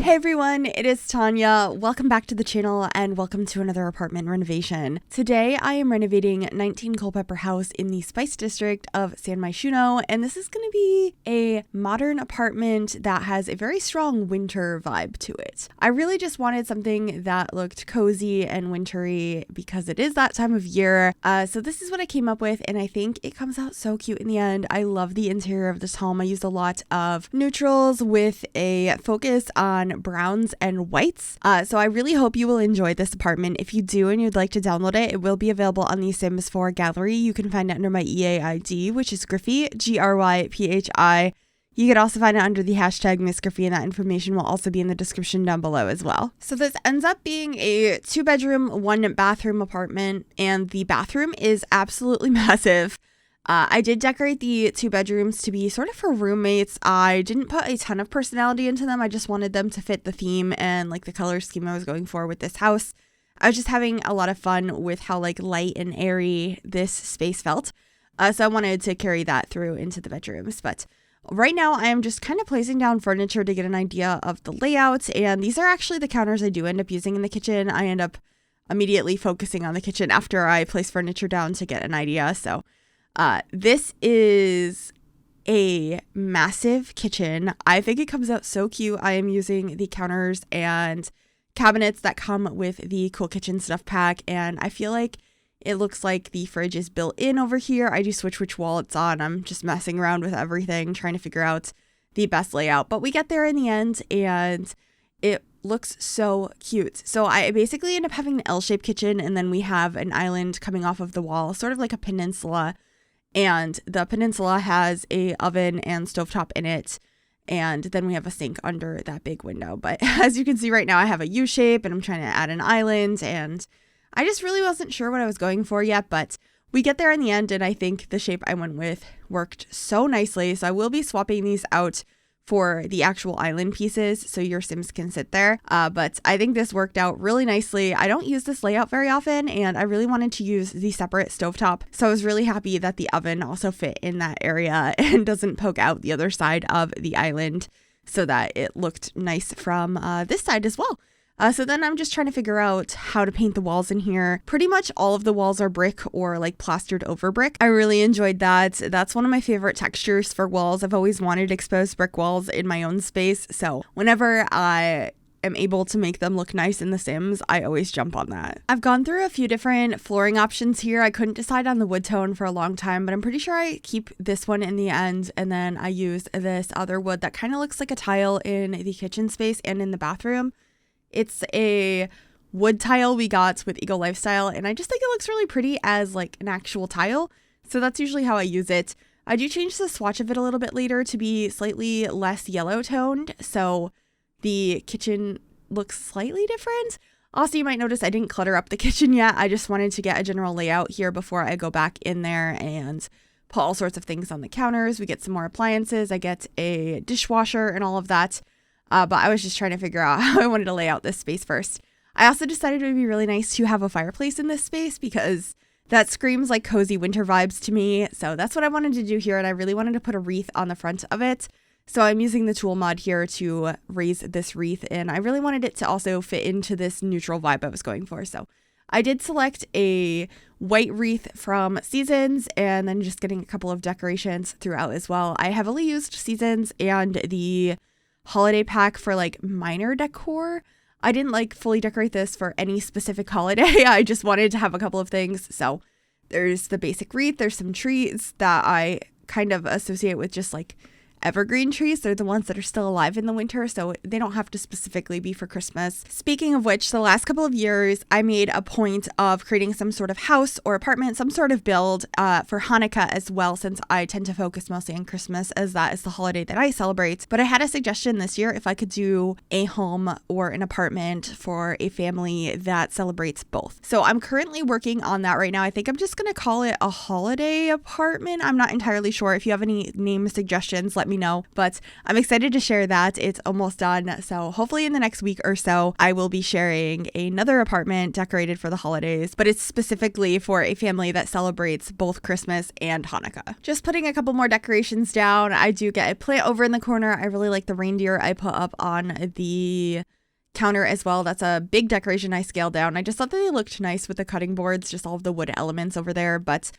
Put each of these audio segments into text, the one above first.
Hey everyone, it is Tanya. Welcome back to the channel and welcome to another apartment renovation. Today I am renovating 19 Culpepper House in the Spice District of San Myshuno, and this is going to be a modern apartment that has a very strong winter vibe to it. I really just wanted something that looked cozy and wintry because it is that time of year. So this is what I came up with, and I think it comes out so cute in the end. I love the interior of this home. I used a lot of neutrals with a focus on browns and whites. So I really hope you will enjoy this apartment. If you do and you'd like to download it, it will be available on the Sims 4 gallery. You can find it under my EA ID, which is Gryphi, Gryphi. You could also find it under the hashtag MissGryphi, and that information will also be in the description down below as well. So this ends up being a 2-bedroom, 1-bathroom apartment, and the bathroom is absolutely massive. I did decorate the 2 bedrooms to be sort of for roommates. I didn't put a ton of personality into them. I just wanted them to fit the theme and like the color scheme I was going for with this house. I was just having a lot of fun with how like light and airy this space felt. So I wanted to carry that through into the bedrooms. But right now I am just kind of placing down furniture to get an idea of the layout. And these are actually the counters I do end up using in the kitchen. I end up immediately focusing on the kitchen after I place furniture down to get an idea. So this is a massive kitchen. I think it comes out so cute. I am using the counters and cabinets that come with the Cool Kitchen stuff pack, and I feel like it looks like the fridge is built in over here. I do switch which wall it's on. I'm just messing around with everything, trying to figure out the best layout, but we get there in the end and it looks so cute. So I basically end up having an L-shaped kitchen, and then we have an island coming off of the wall, sort of like a peninsula. And the peninsula has a oven and stovetop in it. And then we have a sink under that big window. But as you can see right now, I have a U shape and I'm trying to add an island. And I just really wasn't sure what I was going for yet. But we get there in the end. And I think the shape I went with worked so nicely. So I will be swapping these out for the actual island pieces so your Sims can sit there. But I think this worked out really nicely. I don't use this layout very often, and I really wanted to use the separate stovetop. So I was really happy that the oven also fit in that area and doesn't poke out the other side of the island, so that it looked nice from this side as well. So then I'm just trying to figure out how to paint the walls in here. Pretty much all of the walls are brick or like plastered over brick. I really enjoyed that. That's one of my favorite textures for walls. I've always wanted exposed brick walls in my own space. So whenever I am able to make them look nice in The Sims, I always jump on that. I've gone through a few different flooring options here. I couldn't decide on the wood tone for a long time, but I'm pretty sure I keep this one in the end, and then I use this other wood that kind of looks like a tile in the kitchen space and in the bathroom. It's a wood tile we got with Eagle Lifestyle, and I just think it looks really pretty as like an actual tile. So that's usually how I use it. I do change the swatch of it a little bit later to be slightly less yellow toned, so the kitchen looks slightly different. Also, you might notice I didn't clutter up the kitchen yet. I just wanted to get a general layout here before I go back in there and put all sorts of things on the counters. We get some more appliances. I get a dishwasher and all of that. But I was just trying to figure out how I wanted to lay out this space first. I also decided it would be really nice to have a fireplace in this space because that screams like cozy winter vibes to me. So that's what I wanted to do here, and I really wanted to put a wreath on the front of it. So I'm using the tool mod here to raise this wreath, and I really wanted it to also fit into this neutral vibe I was going for. So I did select a white wreath from Seasons, and then just getting a couple of decorations throughout as well. I heavily used Seasons and the holiday pack for like minor decor. I didn't like fully decorate this for any specific holiday. I just wanted to have a couple of things. So there's the basic wreath. There's some trees that I kind of associate with just like evergreen trees. They're the ones that are still alive in the winter, so they don't have to specifically be for Christmas. Speaking of which, the last couple of years, I made a point of creating some sort of house or apartment, some sort of build for Hanukkah as well, since I tend to focus mostly on Christmas as that is the holiday that I celebrate. But I had a suggestion this year if I could do a home or an apartment for a family that celebrates both. So I'm currently working on that right now. I think I'm just going to call it a holiday apartment. I'm not entirely sure. If you have any name suggestions, let me me know. But I'm excited to share that. It's almost done. So hopefully in the next week or so, I will be sharing another apartment decorated for the holidays, but it's specifically for a family that celebrates both Christmas and Hanukkah. Just putting a couple more decorations down. I do get a plant over in the corner. I really like the reindeer I put up on the counter as well. That's a big decoration I scaled down. I just thought that they looked nice with the cutting boards, just all of the wood elements over there. But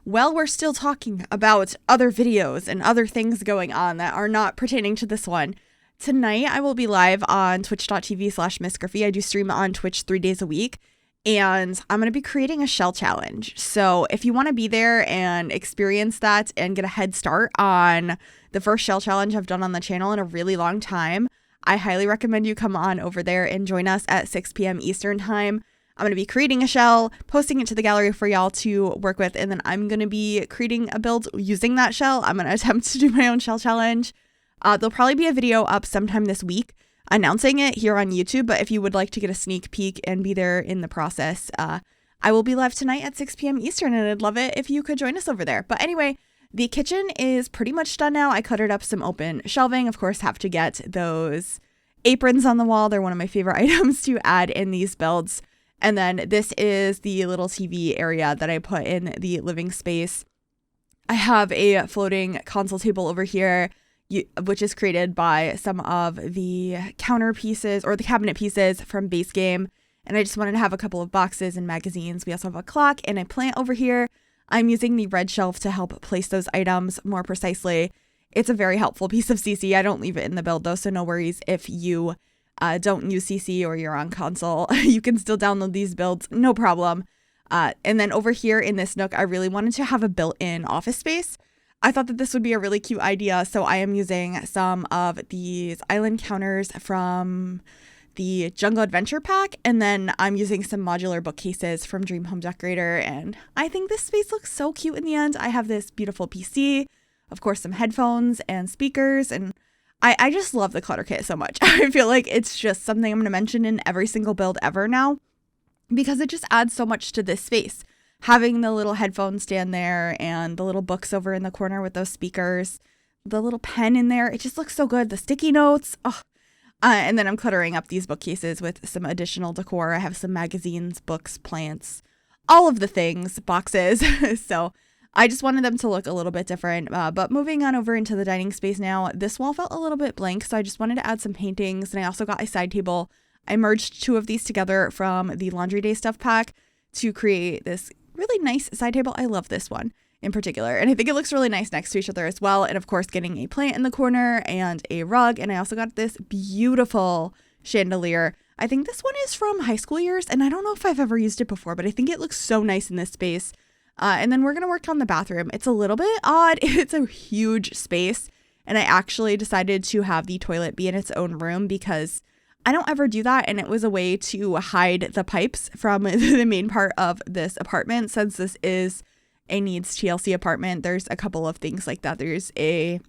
while we're still talking about other videos and other things going on that are not pertaining to this one, tonight I will be live on twitch.tv/Gryphi. I do stream on Twitch 3 days a week, and I'm going to be creating a shell challenge. So if you want to be there and experience that and get a head start on the first shell challenge I've done on the channel in a really long time, I highly recommend you come on over there and join us at 6 p.m. Eastern time. I'm going to be creating a shell, posting it to the gallery for y'all to work with, and then I'm going to be creating a build using that shell. I'm going to attempt to do my own shell challenge. There'll probably be a video up sometime this week announcing it here on YouTube, but if you would like to get a sneak peek and be there in the process, I will be live tonight at 6 p.m. Eastern, and I'd love it if you could join us over there. But anyway, the kitchen is pretty much done now. I cluttered up some open shelving. Of course, have to get those aprons on the wall. They're one of my favorite items to add in these builds. And then this is the little TV area that I put in the living space. I have a floating console table over here, which is created by some of the counter pieces or the cabinet pieces from base game. And I just wanted to have a couple of boxes and magazines. We also have a clock and a plant over here. I'm using the red shelf to help place those items more precisely. It's a very helpful piece of CC. I don't leave it in the build though, so no worries if you don't use CC or you're on console. You can still download these builds, no problem. And then over here in this nook, I really wanted to have a built-in office space. I thought that this would be a really cute idea, so I am using some of these island counters from the Jungle Adventure pack, and then I'm using some modular bookcases from Dream Home Decorator, and I think this space looks so cute in the end. I have this beautiful PC, of course some headphones and speakers, and I just love the clutter kit so much. I feel like it's just something I'm going to mention in every single build ever now, because it just adds so much to this space. Having the little headphone stand there and the little books over in the corner with those speakers, the little pen in there, it just looks so good. The sticky notes, oh. And then I'm cluttering up these bookcases with some additional decor. I have some magazines, books, plants, all of the things, boxes. So I just wanted them to look a little bit different. But moving on over into the dining space now, this wall felt a little bit blank, so I just wanted to add some paintings. And I also got a side table. I merged two of these together from the Laundry Day stuff pack to create this really nice side table. I love this one in particular, and I think it looks really nice next to each other as well. And of course, getting a plant in the corner and a rug. And I also got this beautiful chandelier. I think this one is from high school years, and I don't know if I've ever used it before, but I think it looks so nice in this space. And then we're going to work on the bathroom. It's a little bit odd. It's a huge space, and I actually decided to have the toilet be in its own room because I don't ever do that, and it was a way to hide the pipes from the main part of this apartment. Since this is a needs TLC apartment, there's a couple of things like that. There's a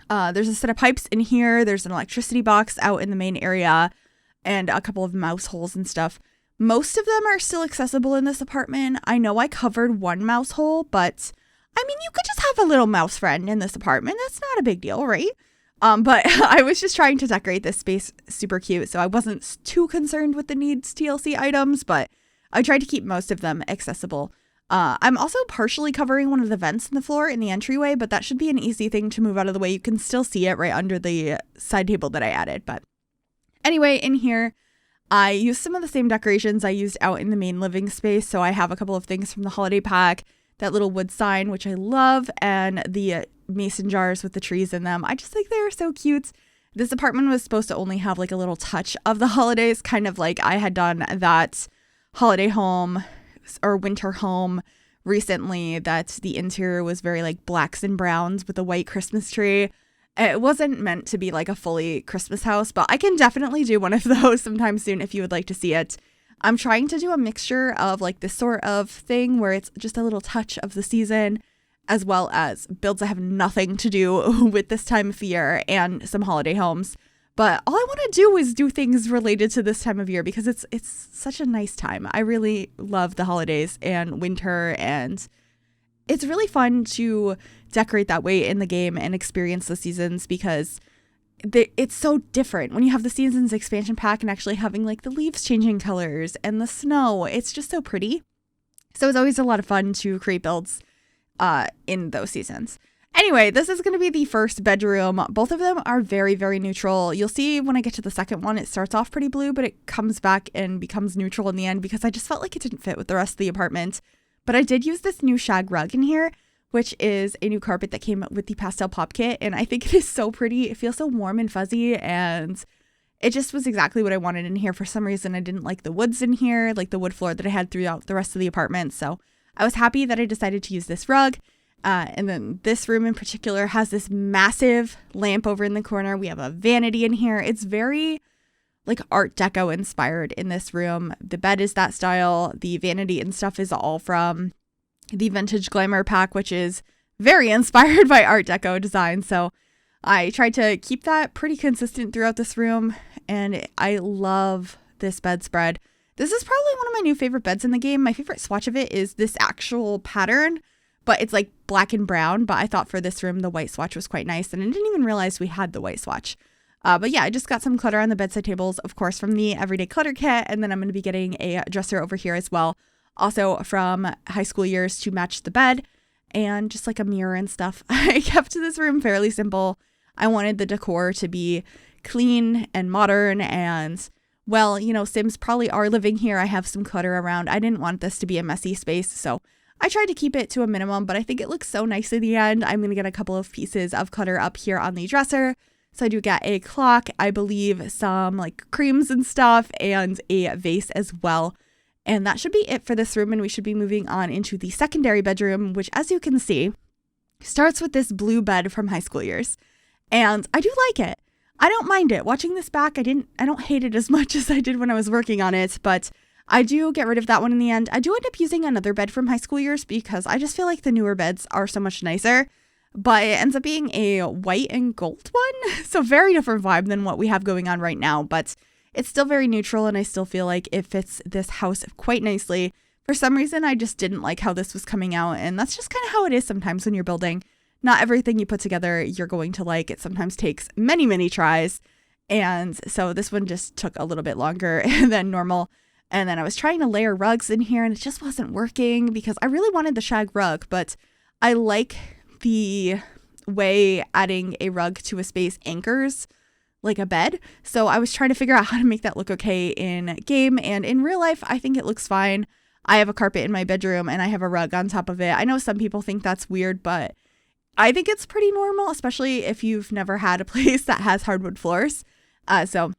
set of pipes in here. There's an electricity box out in the main area and a couple of mouse holes and stuff. Most of them are still accessible in this apartment. I know I covered one mouse hole, but I mean, you could just have a little mouse friend in this apartment. That's not a big deal, right? But I was just trying to decorate this space super cute, so I wasn't too concerned with the needs TLC items, but I tried to keep most of them accessible. I'm also partially covering one of the vents in the floor in the entryway, but that should be an easy thing to move out of the way. You can still see it right under the side table that I added. But anyway, in here, I used some of the same decorations I used out in the main living space. So I have a couple of things from the holiday pack, that little wood sign, which I love, and the mason jars with the trees in them. I just think they're so cute. This apartment was supposed to only have like a little touch of the holidays, kind of like I had done that holiday home or winter home recently, that the interior was very like blacks and browns with a white Christmas tree. It wasn't meant to be like a fully Christmas house, but I can definitely do one of those sometime soon if you would like to see it. I'm trying to do a mixture of like this sort of thing where it's just a little touch of the season, as well as builds that have nothing to do with this time of year and some holiday homes. But all I want to do is do things related to this time of year because it's such a nice time. I really love the holidays and winter, and it's really fun to decorate that way in the game and experience the seasons because it's so different when you have the seasons expansion pack and actually having like the leaves changing colors and the snow. It's just so pretty. So it's always a lot of fun to create builds in those seasons. Anyway, this is going to be the first bedroom. Both of them are very, very neutral. You'll see when I get to the second one, it starts off pretty blue, but it comes back and becomes neutral in the end because I just felt like it didn't fit with the rest of the apartment. But I did use this new shag rug in here, which is a new carpet that came with the pastel pop kit. And I think it is so pretty. It feels so warm and fuzzy, and it just was exactly what I wanted in here. For some reason, I didn't like the woods in here, like the wood floor that I had throughout the rest of the apartment. So I was happy that I decided to use this rug. And then this room in particular has this massive lamp over in the corner. We have a vanity in here. It's very like Art Deco inspired in this room. The bed is that style. The vanity and stuff is all from the Vintage Glamour pack, which is very inspired by Art Deco design. So I tried to keep that pretty consistent throughout this room. And I love this bedspread. This is probably one of my new favorite beds in the game. My favorite swatch of it is this actual pattern, but it's like black and brown. But I thought for this room, the white swatch was quite nice. And I didn't even realize we had the white swatch. But yeah, I just got some clutter on the bedside tables, of course, from the Everyday Clutter Kit. And then I'm going to be getting a dresser over here as well. Also from high school years to match the bed and just like a mirror and stuff. I kept this room fairly simple. I wanted the decor to be clean and modern and, well, you know, Sims probably are living here. I have some clutter around. I didn't want this to be a messy space, so I tried to keep it to a minimum, but I think it looks so nice in the end. I'm going to get a couple of pieces of clutter up here on the dresser. So I do get a clock, I believe some like creams and stuff, and a vase as well. And that should be it for this room, and we should be moving on into the secondary bedroom, which, as you can see, starts with this blue bed from high school years. And I do like it. I don't mind it. Watching this back, I don't hate it as much as I did when I was working on it, but I do get rid of that one in the end. I do end up using another bed from high school years because I just feel like the newer beds are so much nicer, but it ends up being a white and gold one. So very different vibe than what we have going on right now, but it's still very neutral, and I still feel like it fits this house quite nicely. For some reason, I just didn't like how this was coming out, and that's just kind of how it is sometimes when you're building. Not everything you put together you're going to like. It sometimes takes many, many tries, and so this one just took a little bit longer than normal. And then I was trying to layer rugs in here, and it just wasn't working because I really wanted the shag rug, but I like the way adding a rug to a space anchors like a bed. So I was trying to figure out how to make that look okay in game, and in real life, I think it looks fine. I have a carpet in my bedroom and I have a rug on top of it. I know some people think that's weird, but I think it's pretty normal, especially if you've never had a place that has hardwood floors. So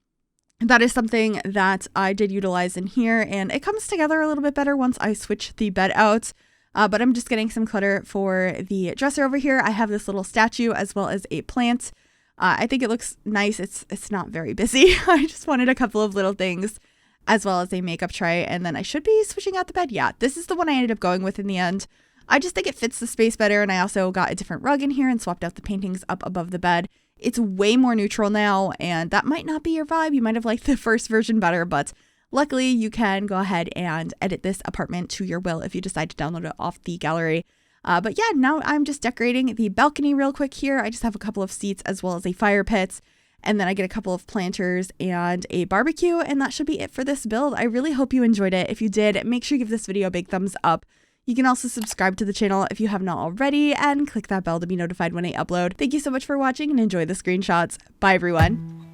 that is something that I did utilize in here, and it comes together a little bit better once I switch the bed out. But I'm just getting some clutter for the dresser over here. I have this little statue as well as a plant. I think it looks nice. It's not very busy. I just wanted a couple of little things as well as a makeup tray, and then I should be switching out the bed. Yeah, this is the one I ended up going with in the end. I just think it fits the space better, and I also got a different rug in here and swapped out the paintings up above the bed. It's way more neutral now, and that might not be your vibe. You might have liked the first version better, but luckily you can go ahead and edit this apartment to your will if you decide to download it off the gallery. But yeah, now I'm just decorating the balcony real quick here. I just have a couple of seats as well as a fire pit, and then I get a couple of planters and a barbecue, and that should be it for this build. I really hope you enjoyed it. If you did, make sure you give this video a big thumbs up. You can also subscribe to the channel if you have not already, and click that bell to be notified when I upload. Thank you so much for watching, and enjoy the screenshots. Bye everyone.